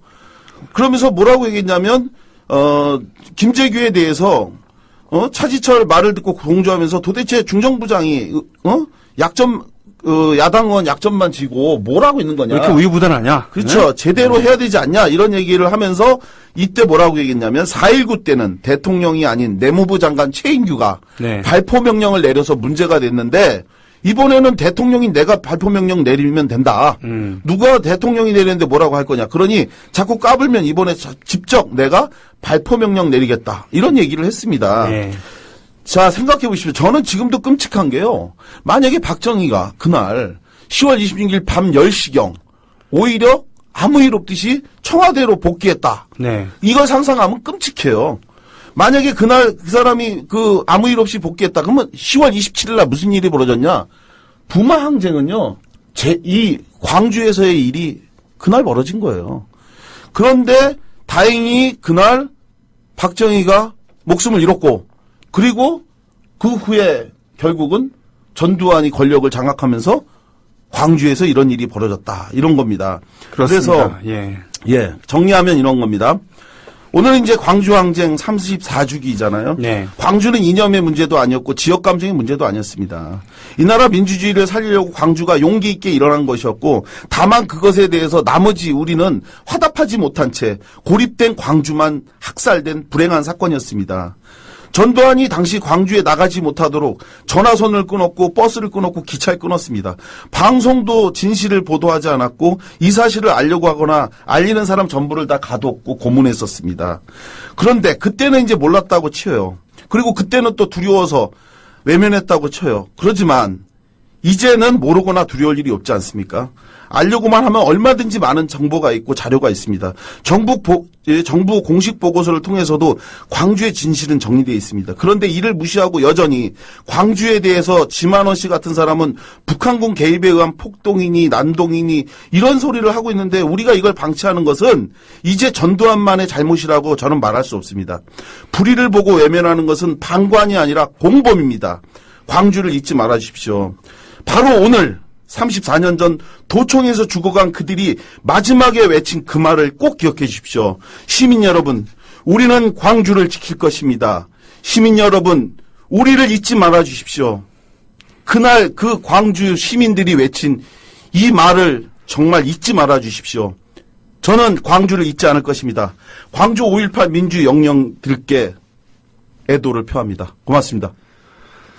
그러면서 뭐라고 얘기했냐면 김재규에 대해서 차지철 말을 듣고 동조하면서 도대체 중정부장이 야당원 약점만 지고 뭘 하고 있는 거냐. 왜 이렇게 우유부단하냐. 그렇죠. 네? 제대로 해야 되지 않냐 이런 얘기를 하면서 이때 뭐라고 얘기했냐면 4.19 때는 대통령이 아닌 내무부 장관 최인규가 네. 발포 명령을 내려서 문제가 됐는데 이번에는 대통령이 내가 발포 명령 내리면 된다. 누가 대통령이 내리는데 뭐라고 할 거냐. 그러니 자꾸 까불면 이번에 직접 내가 발포 명령 내리겠다. 이런 얘기를 했습니다. 네. 자, 생각해 보십시오. 저는 지금도 끔찍한 게요. 만약에 박정희가 그날 10월 26일 밤 10시경 오히려 아무 일 없듯이 청와대로 복귀했다. 네. 이걸 상상하면 끔찍해요. 만약에 그날 그 사람이 아무 일 없이 복귀했다. 그러면 10월 27일 날 무슨 일이 벌어졌냐? 부마 항쟁은요. 이 광주에서의 일이 그날 벌어진 거예요. 그런데 다행히 그날 박정희가 목숨을 잃었고 그리고 그 후에 결국은 전두환이 권력을 장악하면서 광주에서 이런 일이 벌어졌다. 이런 겁니다. 그렇습니다. 그래서 정리하면 이런 겁니다. 오늘 이제 광주항쟁 34주기잖아요. 네. 광주는 이념의 문제도 아니었고 지역 감정의 문제도 아니었습니다. 이 나라 민주주의를 살리려고 광주가 용기 있게 일어난 것이었고 다만 그것에 대해서 나머지 우리는 화답하지 못한 채 고립된 광주만 학살된 불행한 사건이었습니다. 전두환이 당시 광주에 나가지 못하도록 전화선을 끊었고 버스를 끊었고 기차를 끊었습니다. 방송도 진실을 보도하지 않았고 이 사실을 알려고 하거나 알리는 사람 전부를 다 가뒀고 고문했었습니다. 그런데 그때는 이제 몰랐다고 치어요. 그리고 그때는 또 두려워서 외면했다고 쳐요. 그렇지만 이제는 모르거나 두려울 일이 없지 않습니까? 알려고만 하면 얼마든지 많은 정보가 있고 자료가 있습니다. 정부 공식 보고서를 통해서도 광주의 진실은 정리되어 있습니다. 그런데 이를 무시하고 여전히 광주에 대해서 지만원 씨 같은 사람은 북한군 개입에 의한 폭동이니 난동이니 이런 소리를 하고 있는데 우리가 이걸 방치하는 것은 이제 전두환만의 잘못이라고 저는 말할 수 없습니다. 불의를 보고 외면하는 것은 방관이 아니라 공범입니다. 광주를 잊지 말아 주십시오. 바로 오늘 34년 전 도청에서 죽어간 그들이 마지막에 외친 그 말을 꼭 기억해 주십시오. 시민 여러분, 우리는 광주를 지킬 것입니다. 시민 여러분, 우리를 잊지 말아 주십시오. 그날 그 광주 시민들이 외친 이 말을 정말 잊지 말아 주십시오. 저는 광주를 잊지 않을 것입니다. 광주 5.18 민주 영령들께 애도를 표합니다. 고맙습니다.